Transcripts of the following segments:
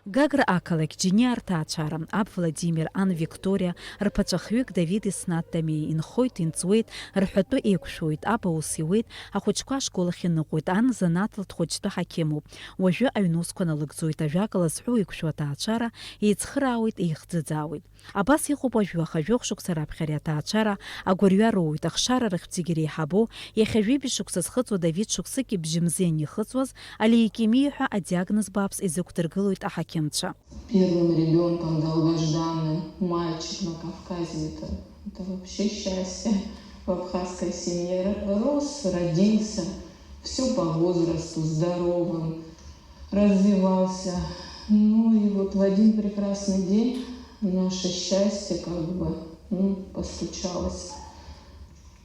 Гагра ақалақь џьиниа рҭаацәара, аб Владимир, ан Викториа, рԥаҵәахҩык Давид Еснат Дамеи инхоит, инҵуеит, рҳәатәы еиқәшәоит, аб аус иуеит, ахәыҷқәа ашкол ахь иныҟәоит, ан занааҭла дхәыҷтәы ҳақьымуп. Уажәы аҩнусқәа налыгӡоит, ажәак лазҳәо еиқәшәо аҭаацәара еицхыраауеит, еихӡыӡаауеит. Абас иҟоуп уажәы, аха жәохә шықәса раԥхьа ари аҭаацәара агәырҩа роуит, ахшара рахь зегьы иреиҳабу, иахьа жәибжь шықәса зхыҵуа Давид шықәсык ибжьымзи анихыҵуаз, алеикемиа ҳәа адиагноз бааԥс изықәдыргылоит аҳақьымцәа. Первым ребенком долгожданным, мальчик на Кавказе, это вообще счастье. В абхазской семье рос, родился, все по возрасту, здоровым, развивался. Ну и вот в один прекрасный день наше счастье как бы постучалось.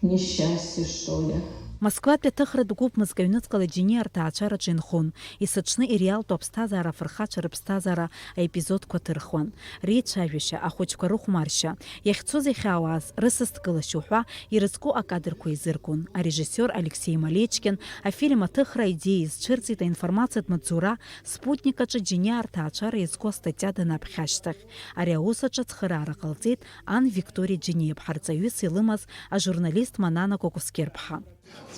Несчастье, что ли. Москватәи аҭыхратә гәыԥ-мызк аҩныҵҟала џьиниа рҭаацәараҿы инхон, исыҽны иреалтәу аԥсҭазаара афырхацәа рыԥсҭазаара аепизодқәа ҭырхуан. Реицәажәашьа, ахәыҷқәа рыхәмаршьа, иахьцоз иахьаауаз, рысасдкылашьа уҳәа ирызку акадрқәа изыркун. Арежиссиор Алексей Малечкин афильм аҭыхра аидеиа изцәырҵит, аинформациатә маҵзура спутник аҿы џьиниа рҭаацәара иазку астатиа данаԥхьа ашьҭахь. Ари аус аҿы цхыраара ҟалҵеит ан Викториа Џьиниа, ԥҳарҵаҩыс илымаз ажурналист Манана Кокускер-ԥҳа.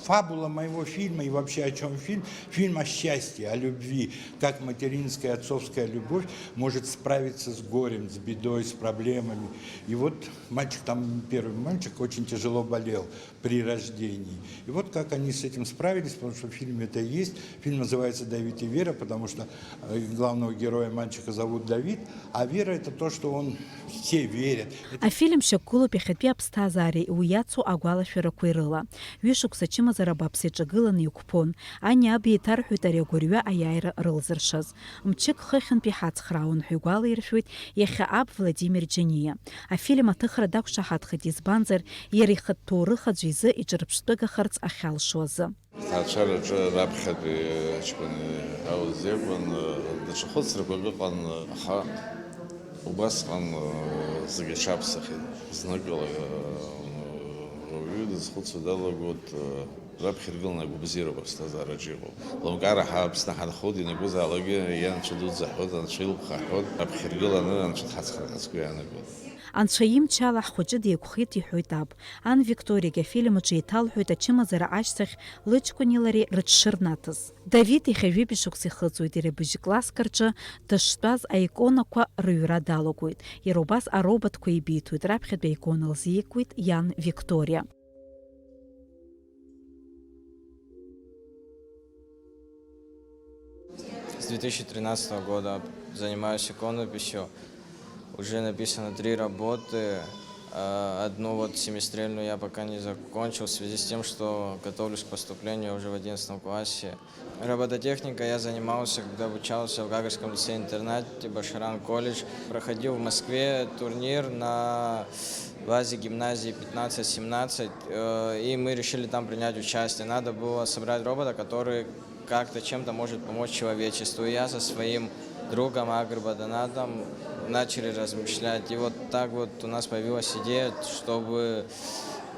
Фабула моего фильма и вообще о чем фильм? Фильм о счастье, о любви. Как материнская, отцовская любовь может справиться с горем, с бедой, с проблемами. И вот мальчик, там первый мальчик очень тяжело болел при рождении. И вот как они с этим справились, потому что в фильме это и есть. Фильм называется «Давид и Вера», потому что главного героя мальчика зовут Давид, а Вера это то, что он все верят. Афильм шьақәгылоуп иахьатәи аԥсҭазаареи уи иацу агәалашәарақәеи рыла. Ҩышықәса ачымазара бааԥс иҿагыланы иқәԥон. Ани аби еиҭарҳәоит ари агәырҩа аиааира рылзыршаз. Мчык хыхьынтәи ҳаҵхраауан ҳәа игәалаиршәоит иахьа аб Владимир Џьиниа. Афильм аҭыхра дақәшаҳаҭхеит, избанзар иара ихатә ҭоурых аӡәы изы иҿырԥштәыгахарц ахьалшо азы. Аҭаацәараҿы раԥхьатәи ҷкәыни аус иакәын, даҽа хәыцрақәак ыҟан, аха убасҟан зегьы аҽаԥсахит. Зныкала уаҩы дазхәыцуа далагоит раԥхьа иргыланы агәабзиароуп аԥсҭазаараҿы иҟоу. Лымкаара Аԥсны ҳанхоит, ианакәызаалакгьы ианцәа дуӡӡа ҳҳәоит, анцәа илԥха ҳҳәоит, раԥхьа иргыланы анцәа дҳацхраҳацкуа иаанагоит. Анцәа имчала ҳхәыҷы деиқәхеит иҳәоит аб. Ан Викториагьы афильм аҿы еиҭалҳәоит ачымазара ашьҭахь лыҷкәыни лареи рыҽшырнаҭаз. Давид иахьа жәибжь шықәса ихыҵуеит, иара быжь-класск рҿы дыштәаз аиконақәа рыҩра далагоит. Иара убас ароботқәа ибиҭоит, раԥхьатәи аикона лзикуеит иан Викториа. С 2013 года занимаюсь иконописью. Уже написано 3 работы. Одну вот семестрельную я пока не закончил в связи с тем, что готовлюсь к поступлению уже в 11 классе. Робототехникой я занимался, когда обучался в Гагарском лицее-интернате, Башаран колледж. Проходил в Москве турнир на базе гимназии 15-17, и мы решили там принять участие. Надо было собрать робота, который как-то чем-то может помочь человечеству. И я со своим другом Агрбаданатом начали размышлять. И вот так вот у нас появилась идея, чтобы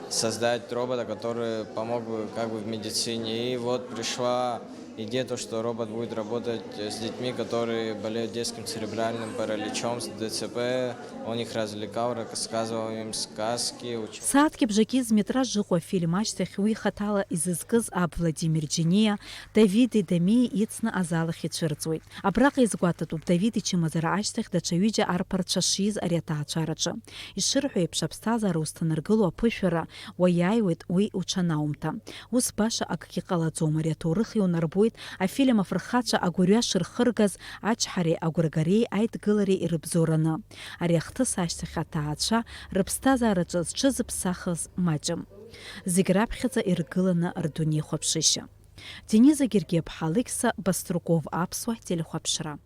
создать робота, который помог бы как бы в медицине. И вот пришла идея, то, что робот будет работать с детьми, которые болеют детским церебральным параличом, с ДЦП. Он их развлекал, рассказывал им сказки. Сааҭки бжаки зметраж жыҟоу афильм ашьҭахь уи хаҭала изызкыз аб Владимир Џьиниа Давиди Дамеи ицны азал ахь ицәырҵуеит. Абраҟа изгәаҭатәуп Давид ичымазара ашьҭахь даҽа ҩыџьа арԥарцәа шиз ари аҭаацәараҿы. Ишырҳәо еиԥш аԥсҭазаара узҭанаргыло аԥышәара уаиааиуеит уи уҽанаумҭа. Ус баша акгьы ҟалаӡом, ари аҭоурых иунарбоит афильм афырхацәа агәырҩа шырхыргаз ачҳареи агәыргареи аидгылареи ирыбзоураны. Ари ахҭыс ашьҭахь аҭаацәа рыԥсҭазаараҿы зҽызыԥсахыз маҷым. Зегь раԥхьаӡа иргыланы рдунеихәаԥшышьа. Дениза Гергиаԥҳа, Алықьса Баструков, Аԥсуа телехәаԥшра.